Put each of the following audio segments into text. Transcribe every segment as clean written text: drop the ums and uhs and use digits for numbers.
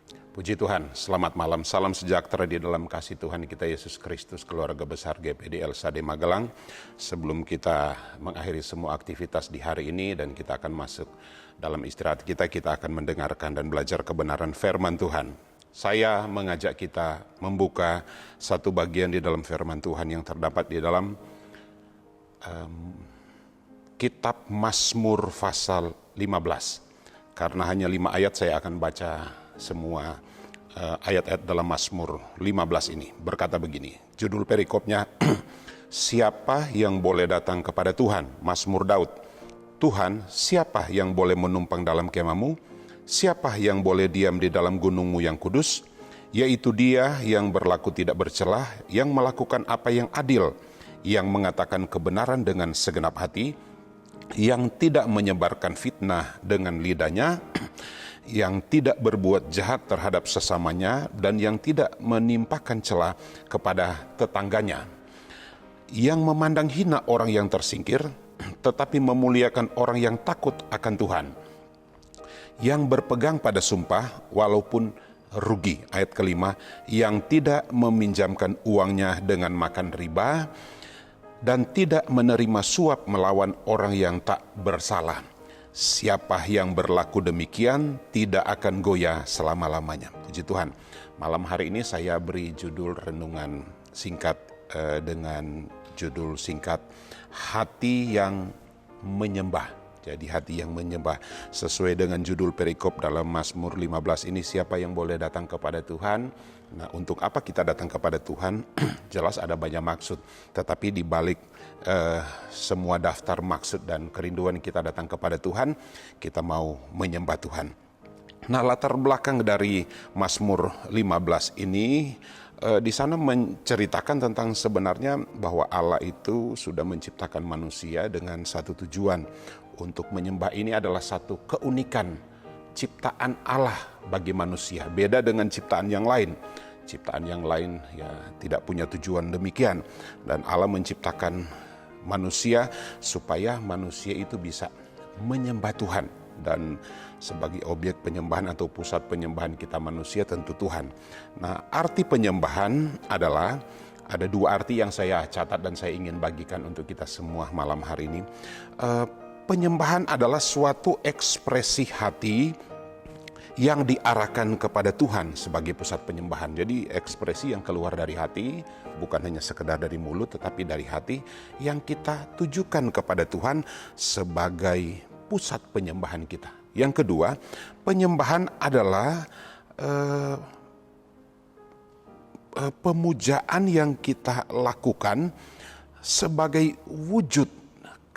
Puji Tuhan, selamat malam, salam sejahtera di dalam kasih Tuhan kita Yesus Kristus, keluarga besar GPD LSAD Magelang. Sebelum kita mengakhiri semua aktivitas di hari ini dan kita akan masuk dalam istirahat kita akan mendengarkan dan belajar kebenaran firman Tuhan. Saya mengajak kita membuka satu bagian di dalam firman Tuhan yang terdapat di dalam kitab Mazmur pasal 15. Karena hanya 5 ayat saya akan baca semua ayat-ayat dalam Mazmur 15 ini. Berkata begini, judul perikopnya, siapa yang boleh datang kepada Tuhan? Mazmur Daud. Tuhan, siapa yang boleh menumpang dalam kemahmu? Siapa yang boleh diam di dalam gunungmu yang kudus? Yaitu dia yang berlaku tidak bercelah, yang melakukan apa yang adil, yang mengatakan kebenaran dengan segenap hati, yang tidak menyebarkan fitnah dengan lidahnya, yang tidak berbuat jahat terhadap sesamanya, dan yang tidak menimpakan celah kepada tetangganya, yang memandang hina orang yang tersingkir, tetapi memuliakan orang yang takut akan Tuhan, yang berpegang pada sumpah walaupun rugi. Ayat kelima, yang tidak meminjamkan uangnya dengan makan riba, dan tidak menerima suap melawan orang yang tak bersalah. Siapa yang berlaku demikian tidak akan goyah selama-lamanya. Puji Tuhan. Malam hari ini saya beri judul renungan singkat dengan judul singkat Hati yang Menyembah. Jadi hati yang menyembah. Sesuai dengan judul perikop dalam Mazmur 15 ini, siapa yang boleh datang kepada Tuhan? Nah, untuk apa kita datang kepada Tuhan? Jelas ada banyak maksud. Tetapi di balik semua daftar maksud dan kerinduan kita datang kepada Tuhan, kita mau menyembah Tuhan. Nah, latar belakang dari Mazmur 15 ini di sana menceritakan tentang sebenarnya bahwa Allah itu sudah menciptakan manusia dengan satu tujuan. Untuk menyembah ini adalah satu keunikan ciptaan Allah bagi manusia. Beda dengan ciptaan yang lain. Ciptaan yang lain ya tidak punya tujuan demikian. Dan Allah menciptakan manusia supaya manusia itu bisa menyembah Tuhan. Dan sebagai objek penyembahan atau pusat penyembahan kita manusia tentu Tuhan. Nah, arti penyembahan adalah ada 2 arti yang saya catat dan saya ingin bagikan untuk kita semua malam hari ini. Penyembahan adalah suatu ekspresi hati yang diarahkan kepada Tuhan sebagai pusat penyembahan. Jadi ekspresi yang keluar dari hati, bukan hanya sekedar dari mulut tetapi dari hati, yang kita tujukan kepada Tuhan sebagai pusat penyembahan kita. Yang kedua, penyembahan adalah pemujaan yang kita lakukan sebagai wujud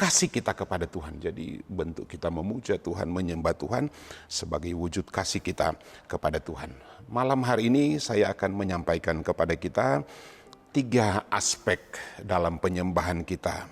kasih kita kepada Tuhan. Jadi bentuk kita memuja Tuhan, menyembah Tuhan sebagai wujud kasih kita kepada Tuhan. Malam hari ini saya akan menyampaikan kepada kita 3 aspek dalam penyembahan kita.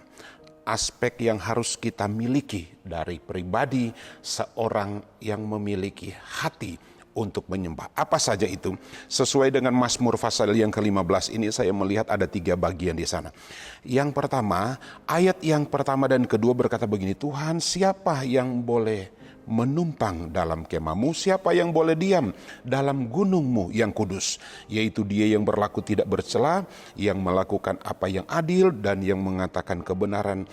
Aspek yang harus kita miliki dari pribadi seorang yang memiliki hati untuk menyembah. Apa saja itu? Sesuai dengan Mazmur pasal yang ke-15 ini saya melihat ada 3 bagian di sana. Yang pertama, ayat yang pertama dan kedua berkata begini, Tuhan, siapa yang boleh menumpang dalam kemahmu? Siapa yang boleh diam dalam gunungmu yang kudus? Yaitu dia yang berlaku tidak bercela, yang melakukan apa yang adil, dan yang mengatakan kebenaran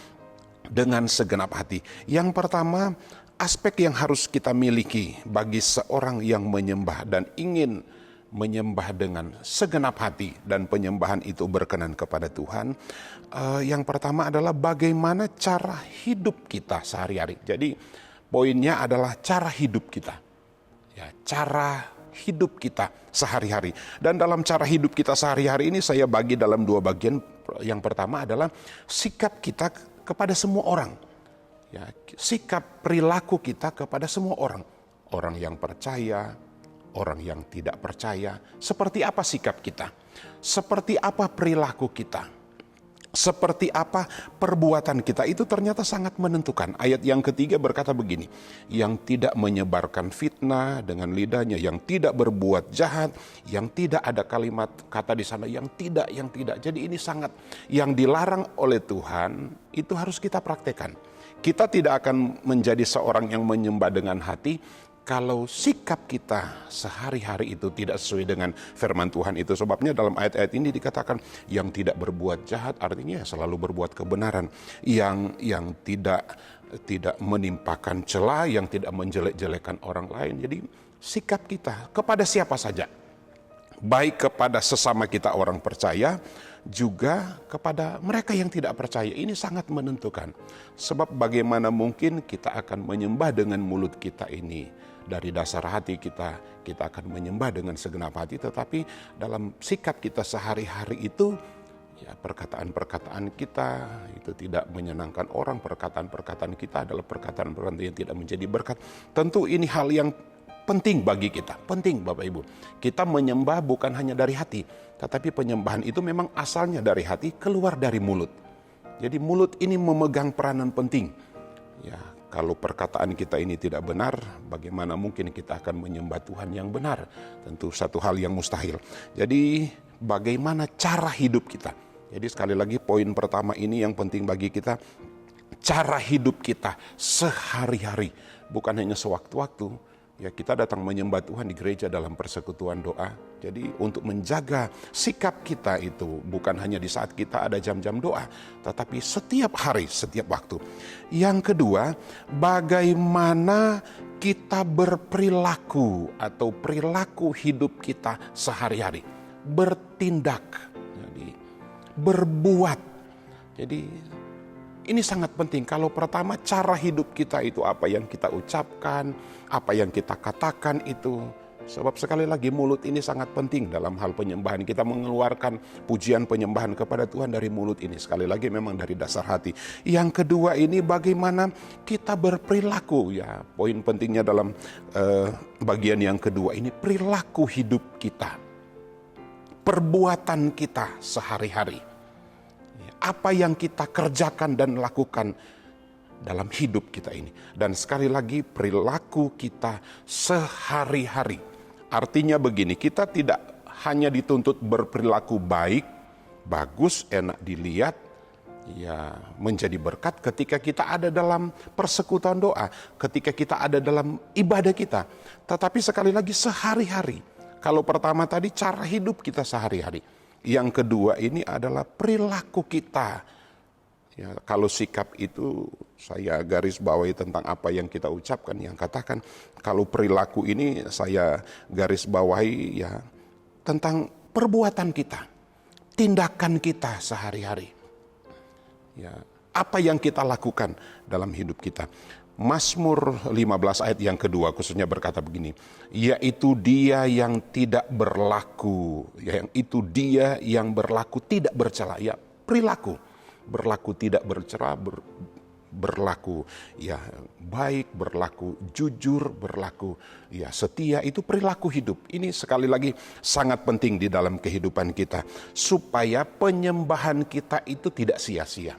dengan segenap hati. Yang pertama, aspek yang harus kita miliki bagi seorang yang menyembah dan ingin menyembah dengan segenap hati dan penyembahan itu berkenan kepada Tuhan. Yang pertama adalah bagaimana cara hidup kita sehari-hari. Jadi poinnya adalah cara hidup kita. Ya, cara hidup kita sehari-hari. Dan dalam cara hidup kita sehari-hari ini saya bagi dalam 2 bagian. Yang pertama adalah sikap kita kepada semua orang. Ya, sikap perilaku kita kepada semua orang. Orang yang percaya, orang yang tidak percaya. Seperti apa sikap kita? Seperti apa perilaku kita? Seperti apa perbuatan kita? Itu ternyata sangat menentukan. Ayat yang ketiga berkata begini, yang tidak menyebarkan fitnah dengan lidahnya, yang tidak berbuat jahat, yang tidak ada kalimat kata di sana, yang tidak. Jadi ini sangat, yang dilarang oleh Tuhan itu harus kita praktekkan. Kita tidak akan menjadi seorang yang menyembah dengan hati kalau sikap kita sehari-hari itu tidak sesuai dengan firman Tuhan, itu sebabnya dalam ayat-ayat ini dikatakan yang tidak berbuat jahat artinya selalu berbuat kebenaran, yang tidak menimpakan cela, yang tidak menjelek-jelekan orang lain. Jadi sikap kita kepada siapa saja, baik kepada sesama kita orang percaya, juga kepada mereka yang tidak percaya, ini sangat menentukan. Sebab bagaimana mungkin kita akan menyembah dengan mulut kita ini, dari dasar hati kita akan menyembah dengan segenap hati, tetapi dalam sikap kita sehari-hari itu, ya perkataan-perkataan kita itu tidak menyenangkan orang, perkataan-perkataan kita adalah perkataan-perkataan yang tidak menjadi berkat. Tentu ini hal yang penting bagi kita, penting Bapak Ibu. Kita menyembah bukan hanya dari hati, tetapi penyembahan itu memang asalnya dari hati, keluar dari mulut. Jadi mulut ini memegang peranan penting. Ya, kalau perkataan kita ini tidak benar, bagaimana mungkin kita akan menyembah Tuhan yang benar? Tentu satu hal yang mustahil. Jadi bagaimana cara hidup kita? Jadi sekali lagi poin pertama ini yang penting bagi kita, cara hidup kita sehari-hari, bukan hanya sewaktu-waktu. Ya, kita datang menyembah Tuhan di gereja dalam persekutuan doa. Jadi untuk menjaga sikap kita itu bukan hanya di saat kita ada jam-jam doa, tetapi setiap hari, setiap waktu. Yang kedua, bagaimana kita berperilaku atau perilaku hidup kita sehari-hari. Bertindak, jadi berbuat. Jadi ini sangat penting. Kalau pertama, cara hidup kita itu apa yang kita ucapkan, apa yang kita katakan itu. Sebab sekali lagi mulut ini sangat penting dalam hal penyembahan. Kita mengeluarkan pujian penyembahan kepada Tuhan dari mulut ini. Sekali lagi memang dari dasar hati. Yang kedua ini bagaimana kita berperilaku. Ya, poin pentingnya dalam bagian yang kedua ini perilaku hidup kita. Perbuatan kita sehari-hari. Apa yang kita kerjakan dan lakukan dalam hidup kita ini. Dan sekali lagi perilaku kita sehari-hari. Artinya begini, kita tidak hanya dituntut berperilaku baik, bagus, enak dilihat, ya menjadi berkat ketika kita ada dalam persekutuan doa, ketika kita ada dalam ibadah kita. Tetapi sekali lagi sehari-hari. Kalau pertama tadi cara hidup kita sehari-hari. Yang kedua ini adalah perilaku kita. Ya, kalau sikap itu saya garis bawahi tentang apa yang kita ucapkan, yang katakan. Kalau perilaku ini saya garis bawahi ya tentang perbuatan kita, tindakan kita sehari-hari. Ya, apa yang kita lakukan dalam hidup kita. Mazmur 15 ayat yang kedua khususnya berkata begini, yaitu dia yang tidak berlaku, yaitu dia yang berlaku tidak bercela, ya perilaku, berlaku tidak bercela, berlaku ya baik, berlaku jujur, berlaku ya setia, itu perilaku hidup. Ini sekali lagi sangat penting di dalam kehidupan kita, supaya penyembahan kita itu tidak sia-sia.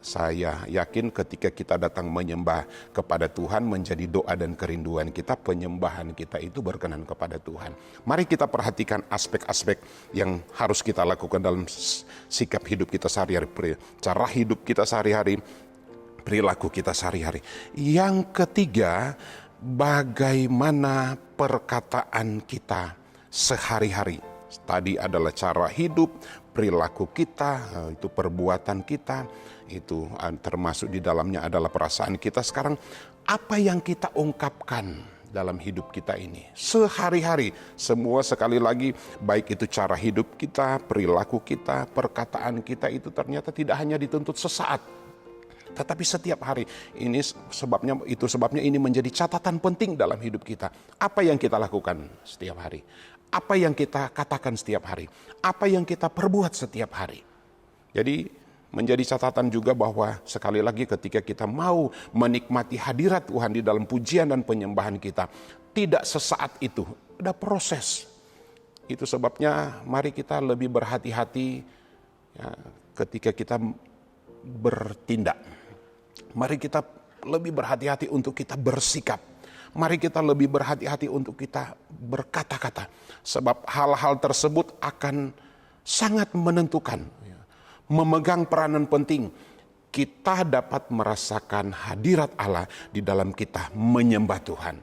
Saya yakin ketika kita datang menyembah kepada Tuhan menjadi doa dan kerinduan kita, penyembahan kita itu berkenan kepada Tuhan. Mari kita perhatikan aspek-aspek yang harus kita lakukan dalam sikap hidup kita sehari-hari, cara hidup kita sehari-hari, perilaku kita sehari-hari. Yang ketiga, bagaimana perkataan kita sehari-hari. Tadi adalah cara hidup, perilaku kita, itu perbuatan kita, itu termasuk di dalamnya adalah perasaan kita. Sekarang apa yang kita ungkapkan dalam hidup kita ini sehari-hari, semua sekali lagi baik itu cara hidup kita, perilaku kita, perkataan kita itu ternyata tidak hanya dituntut sesaat, tetapi setiap hari. Ini sebabnya ini menjadi catatan penting dalam hidup kita. Apa yang kita lakukan setiap hari, apa yang kita katakan setiap hari, apa yang kita perbuat setiap hari. Jadi menjadi catatan juga bahwa sekali lagi ketika kita mau menikmati hadirat Tuhan di dalam pujian dan penyembahan kita, tidak sesaat itu, ada proses. Itu sebabnya mari kita lebih berhati-hati ya, ketika kita bertindak. Mari kita lebih berhati-hati untuk kita bersikap. Mari kita lebih berhati-hati untuk kita berkata-kata. Sebab hal-hal tersebut akan sangat menentukan, memegang peranan penting. Kita dapat merasakan hadirat Allah di dalam kita menyembah Tuhan.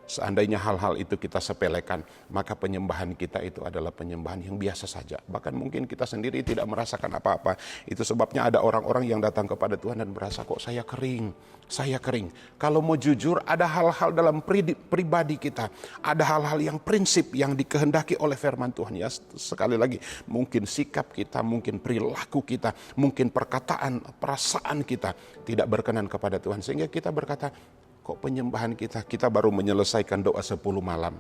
Seandainya hal-hal itu kita sepelekan, maka penyembahan kita itu adalah penyembahan yang biasa saja. Bahkan mungkin kita sendiri tidak merasakan apa-apa. Itu sebabnya ada orang-orang yang datang kepada Tuhan dan berasa, kok saya kering, saya kering. Kalau mau jujur, ada hal-hal dalam pribadi kita, ada hal-hal yang prinsip yang dikehendaki oleh firman Tuhan. Ya, sekali lagi, mungkin sikap kita, mungkin perilaku kita, mungkin perkataan, perasaan kita tidak berkenan kepada Tuhan. Sehingga kita berkata, kok penyembahan kita baru menyelesaikan doa 10 malam.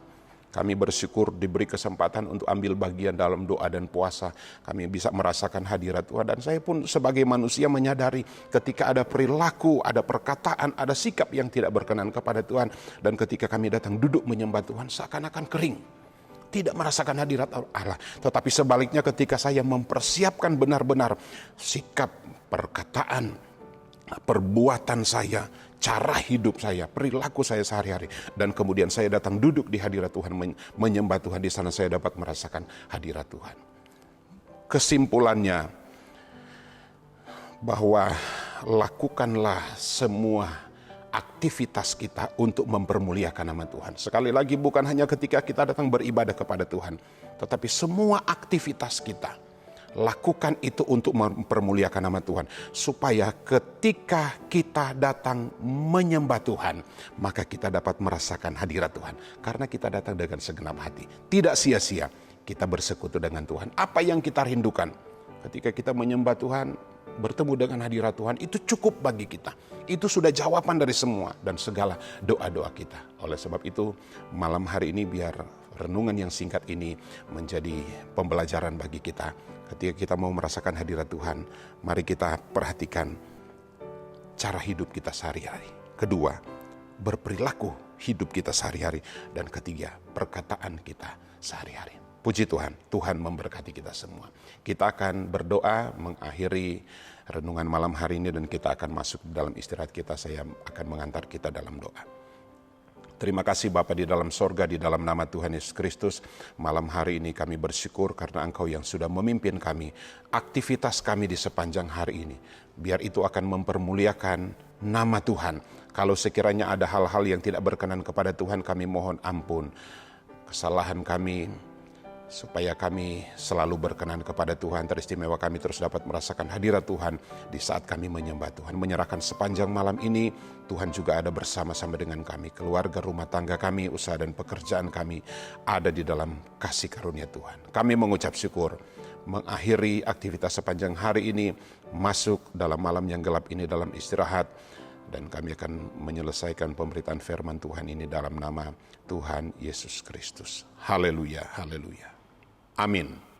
Kami bersyukur diberi kesempatan untuk ambil bagian dalam doa dan puasa. Kami bisa merasakan hadirat Tuhan. Dan saya pun sebagai manusia menyadari ketika ada perilaku, ada perkataan, ada sikap yang tidak berkenan kepada Tuhan. Dan ketika kami datang duduk menyembah Tuhan, seakan-akan kering. Tidak merasakan hadirat Allah. Tetapi sebaliknya ketika saya mempersiapkan benar-benar sikap, perkataan, perbuatan saya, cara hidup saya, perilaku saya sehari-hari, dan kemudian saya datang duduk di hadirat Tuhan, menyembah Tuhan, di sana saya dapat merasakan hadirat Tuhan. Kesimpulannya, bahwa lakukanlah semua aktivitas kita untuk mempermuliakan nama Tuhan. Sekali lagi, bukan hanya ketika kita datang beribadah kepada Tuhan, tetapi semua aktivitas kita lakukan itu untuk mempermuliakan nama Tuhan. Supaya ketika kita datang menyembah Tuhan, maka kita dapat merasakan hadirat Tuhan. Karena kita datang dengan segenap hati. Tidak sia-sia kita bersekutu dengan Tuhan. Apa yang kita rindukan ketika kita menyembah Tuhan, bertemu dengan hadirat Tuhan, itu cukup bagi kita. Itu sudah jawaban dari semua dan segala doa-doa kita. Oleh sebab itu, malam hari ini biar renungan yang singkat ini menjadi pembelajaran bagi kita. Ketika kita mau merasakan hadirat Tuhan, mari kita perhatikan cara hidup kita sehari-hari. Kedua, berperilaku hidup kita sehari-hari. Dan ketiga, perkataan kita sehari-hari. Puji Tuhan, Tuhan memberkati kita semua. Kita akan berdoa mengakhiri renungan malam hari ini dan kita akan masuk dalam istirahat kita. Saya akan mengantar kita dalam doa. Terima kasih Bapa di dalam sorga, di dalam nama Tuhan Yesus Kristus. Malam hari ini kami bersyukur karena Engkau yang sudah memimpin kami. Aktivitas kami di sepanjang hari ini. Biar itu akan mempermuliakan nama Tuhan. Kalau sekiranya ada hal-hal yang tidak berkenan kepada Tuhan, kami mohon ampun. Kesalahan kami, supaya kami selalu berkenan kepada Tuhan. Teristimewa kami terus dapat merasakan hadirat Tuhan di saat kami menyembah Tuhan. Menyerahkan sepanjang malam ini, Tuhan juga ada bersama-sama dengan kami. Keluarga, rumah tangga kami, usaha dan pekerjaan kami ada di dalam kasih karunia Tuhan. Kami mengucap syukur, mengakhiri aktivitas sepanjang hari ini, masuk dalam malam yang gelap ini dalam istirahat. Dan kami akan menyelesaikan pemberitaan firman Tuhan ini dalam nama Tuhan Yesus Kristus. Haleluya, haleluya. Amin.